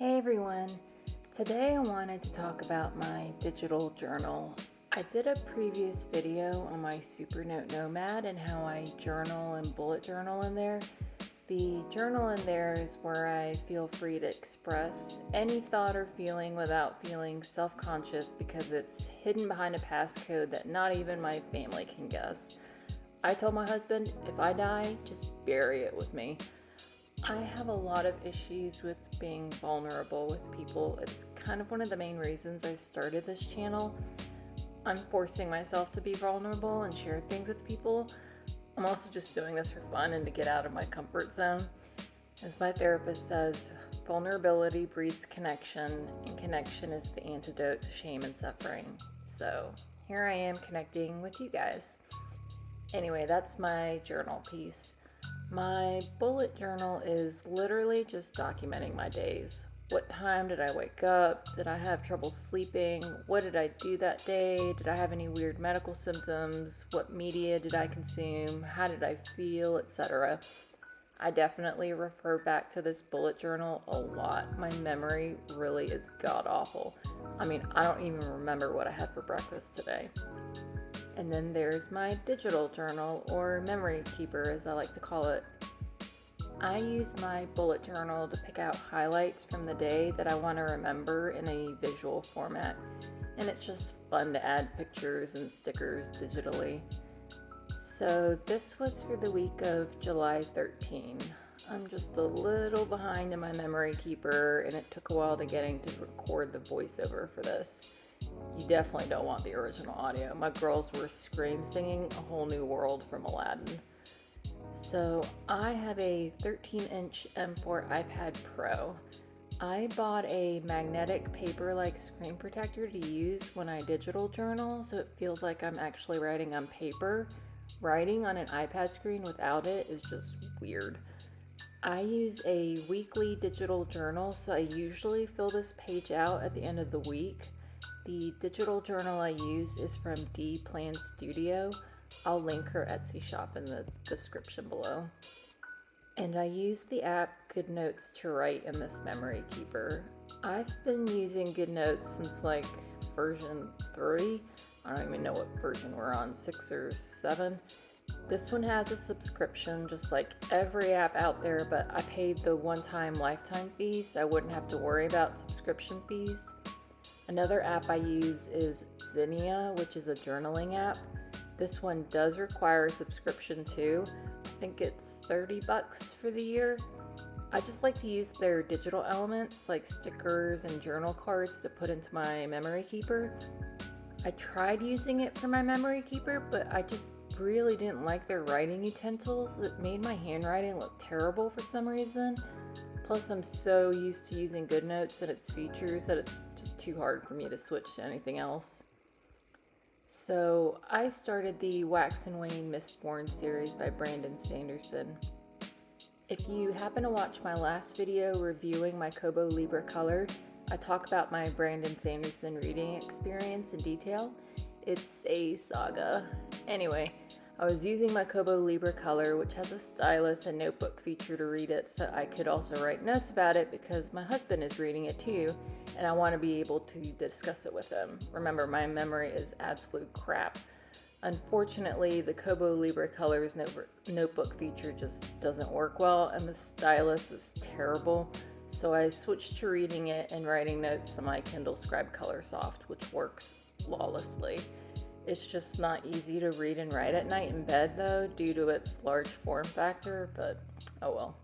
Hey everyone! Today I wanted to talk about my digital journal. I did a previous video on my Supernote Nomad and how I journal and bullet journal in there. The journal in there is where I feel free to express any thought or feeling without feeling self-conscious because it's hidden behind a passcode that not even my family can guess. I told my husband, if I die, just bury it with me. I have a lot of issues with being vulnerable with people. It's kind of one of the main reasons I started this channel. I'm forcing myself to be vulnerable and share things with people. I'm also just doing this for fun and to get out of my comfort zone. As my therapist says, vulnerability breeds connection, and connection is the antidote to shame and suffering. So here I am connecting with you guys. Anyway, that's my journal piece. My bullet journal is literally just documenting my days. What time did I wake up? Did I have trouble sleeping? What did I do that day? Did I have any weird medical symptoms? What media did I consume? How did I feel, etc.? I definitely refer back to this bullet journal a lot. My memory really is god-awful. I don't even remember what I had for breakfast today. And then there's my digital journal, or memory keeper as I like to call it. I use my bullet journal to pick out highlights from the day that I want to remember in a visual format. And it's just fun to add pictures and stickers digitally. So this was for the week of July 13. I'm just a little behind in my memory keeper, and it took a while to getting to record the voiceover for this. You definitely don't want the original audio. My girls were scream singing A Whole New World from Aladdin. So I have a 13-inch M4 iPad Pro. I bought a magnetic paper-like screen protector to use when I digital journal, so it feels like I'm actually writing on paper. Writing on an iPad screen without it is just weird. I use a weekly digital journal, so I usually fill this page out at the end of the week. The digital journal I use is from D Plan Studio. I'll link her Etsy shop in the description below. And I use the app GoodNotes to write in this memory keeper. I've been using GoodNotes since version 3. I don't even know what version we're on, 6 or 7. This one has a subscription just like every app out there, but I paid the one-time lifetime fee so I wouldn't have to worry about subscription fees. Another app I use is Zinnia, which is a journaling app. This one does require a subscription too. I think it's $30 for the year. I just like to use their digital elements like stickers and journal cards to put into my memory keeper. I tried using it for my memory keeper, but I just really didn't like their writing utensils. It made my handwriting look terrible for some reason. Plus, I'm so used to using GoodNotes and its features that it's just too hard for me to switch to anything else. So I started the Wax and Wane Mistborn series by Brandon Sanderson. If you happen to watch my last video reviewing my Kobo Libra color, I talk about my Brandon Sanderson reading experience in detail. It's a saga. Anyway, I was using my Kobo Libra color, which has a stylus and notebook feature to read it, so I could also write notes about it because my husband is reading it too, and I want to be able to discuss it with him. Remember, my memory is absolute crap. Unfortunately, the Kobo Libra color's notebook feature just doesn't work well, and the stylus is terrible, so I switched to reading it and writing notes on my Kindle Scribe Colorsoft, which works flawlessly. It's just not easy to read and write at night in bed though, due to its large form factor, but oh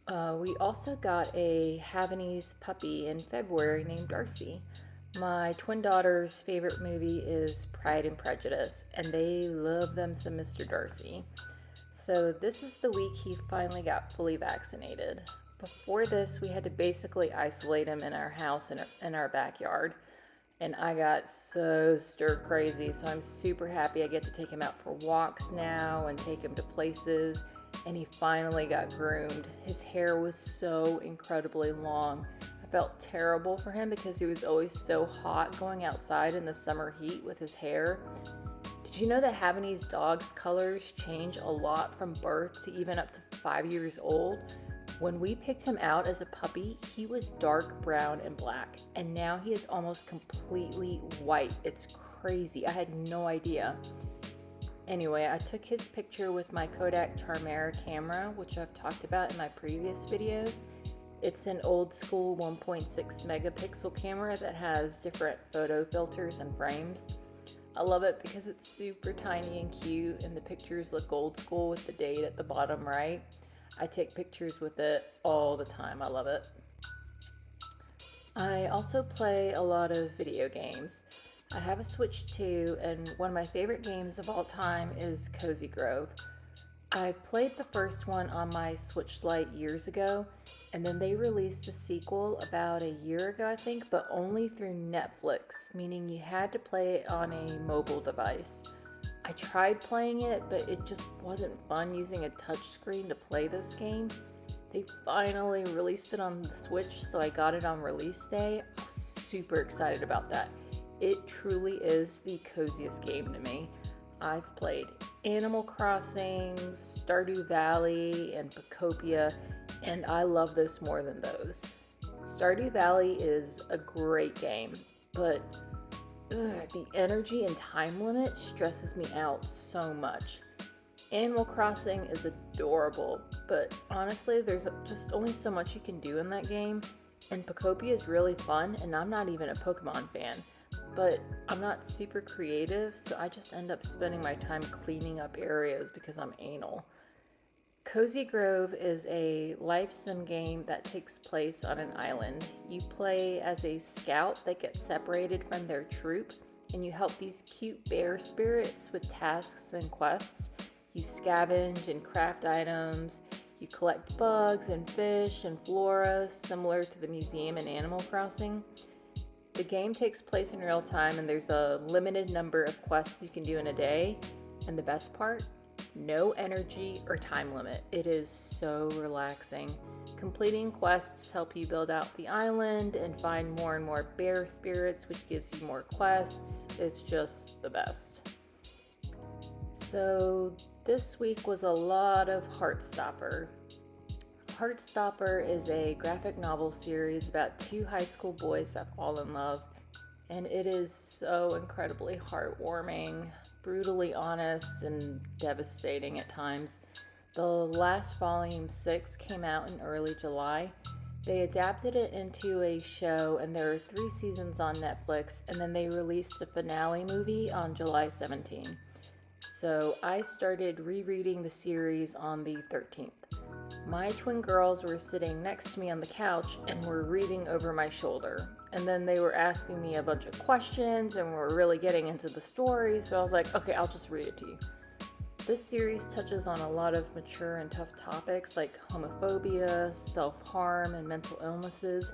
well. We also got a Havanese puppy in February named Darcy. My twin daughter's favorite movie is Pride and Prejudice, and they love them some Mr. Darcy. So this is the week he finally got fully vaccinated. Before this, we had to basically isolate him in our house in our backyard. And I got so stir crazy, so I'm super happy I get to take him out for walks now and take him to places. And he finally got groomed. His hair was so incredibly long. I felt terrible for him because he was always so hot going outside in the summer heat with his hair. Did you know that Havanese dogs' colors change a lot from birth to even up to 5 years old? When we picked him out as a puppy, he was dark brown and black, and now he is almost completely white. It's crazy. I had no idea. Anyway, I took his picture with my Kodak Charmera camera, which I've talked about in my previous videos. It's an old school 1.6 megapixel camera that has different photo filters and frames. I love it because it's super tiny and cute, and the pictures look old school with the date at the bottom right. I take pictures with it all the time. I love it. I also play a lot of video games. I have a Switch too, and one of my favorite games of all time is Cozy Grove. I played the first one on my Switch Lite years ago, and then they released a sequel about a year ago, I think, but only through Netflix, meaning you had to play it on a mobile device. I tried playing it, but it just wasn't fun using a touchscreen to play this game. They finally released it on the Switch, so I got it on release day. I was super excited about that. It truly is the coziest game to me. I've played Animal Crossing, Stardew Valley, and Pocopia, and I love this more than those. Stardew Valley is a great game, but the energy and time limit stresses me out so much. Animal Crossing is adorable, but honestly, there's just only so much you can do in that game, and Pocopia is really fun, and I'm not even a Pokemon fan, but I'm not super creative, so I just end up spending my time cleaning up areas because I'm anal. Cozy Grove is a life sim game that takes place on an island. You play as a scout that gets separated from their troop, and you help these cute bear spirits with tasks and quests. You scavenge and craft items. You collect bugs and fish and flora, similar to the museum in Animal Crossing. The game takes place in real time, and there's a limited number of quests you can do in a day. And the best part? No energy or time limit. It is so relaxing. Completing quests help you build out the island and find more and more bear spirits, which gives you more quests. It's just the best. So this week was a lot of Heartstopper. Heartstopper is a graphic novel series about two high school boys that fall in love, and it is so incredibly heartwarming, brutally honest, and devastating at times. The last volume, 6, came out in early July. They adapted it into a show, and there are 3 seasons on Netflix, and then they released a finale movie on July 17. So I started rereading the series on the 13th. My twin girls were sitting next to me on the couch and were reading over my shoulder. And then they were asking me a bunch of questions and were really getting into the story, so I was like, okay, I'll just read it to you. This series touches on a lot of mature and tough topics like homophobia, self-harm, and mental illnesses.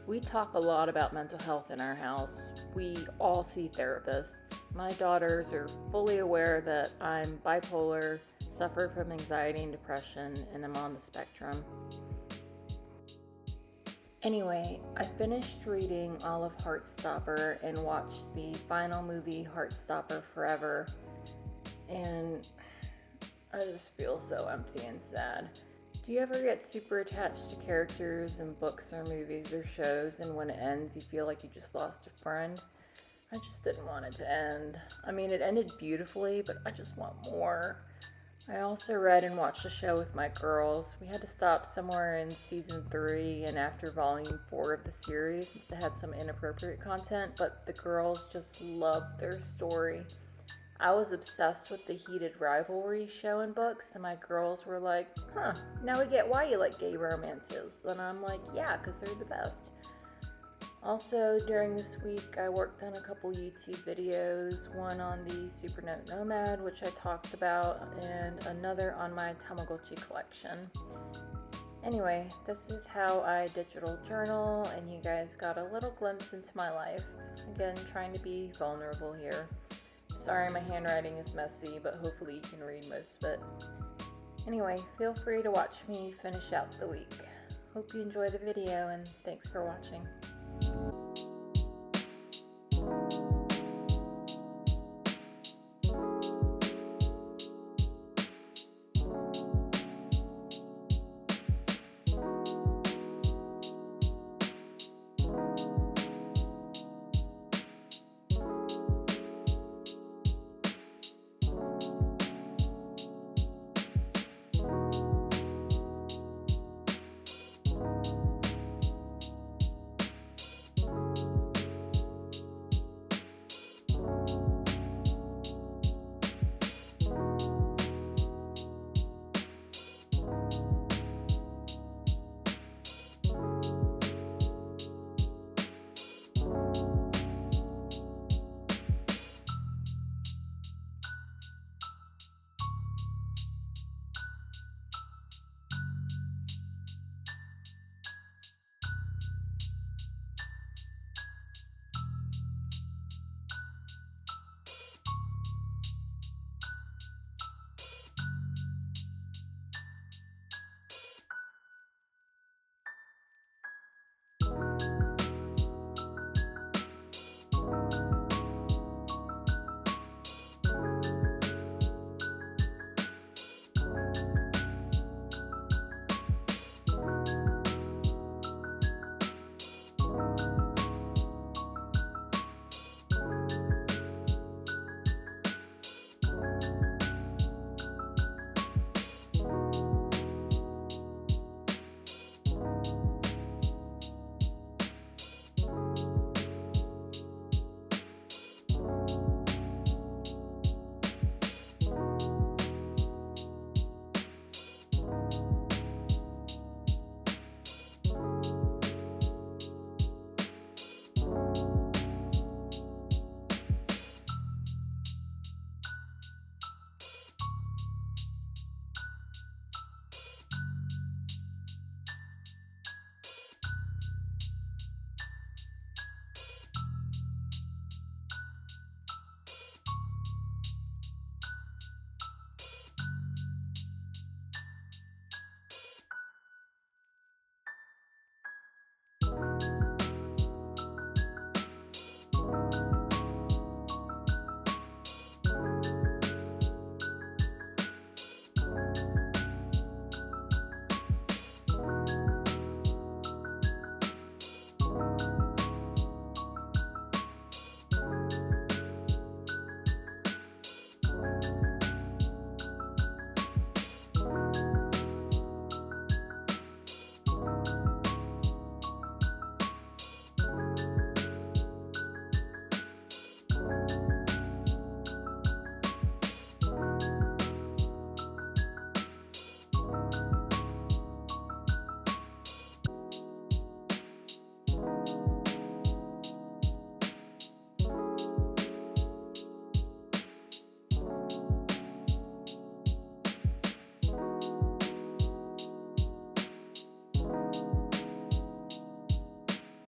We talk a lot about mental health in our house. We all see therapists. My daughters are fully aware that I'm bipolar, suffer from anxiety and depression, and I'm on the spectrum. Anyway, I finished reading all of Heartstopper and watched the final movie, Heartstopper Forever, and I just feel so empty and sad. Do you ever get super attached to characters in books or movies or shows, and when it ends you feel like you just lost a friend? I just didn't want it to end. I mean, it ended beautifully, but I just want more. I also read and watched a show with my girls. We had to stop somewhere in season 3 and after volume 4 of the series since it had some inappropriate content, but the girls just loved their story. I was obsessed with the heated rivalry show in books, and my girls were like, now we get why you like gay romances. And I'm like, yeah, because they're the best. Also, during this week, I worked on a couple YouTube videos, one on the Supernote Nomad, which I talked about, and another on my Tamagotchi collection. Anyway, this is how I digital journal, and you guys got a little glimpse into my life. Again, trying to be vulnerable here. Sorry my handwriting is messy, but hopefully you can read most of it. Anyway, feel free to watch me finish out the week. Hope you enjoy the video, and thanks for watching.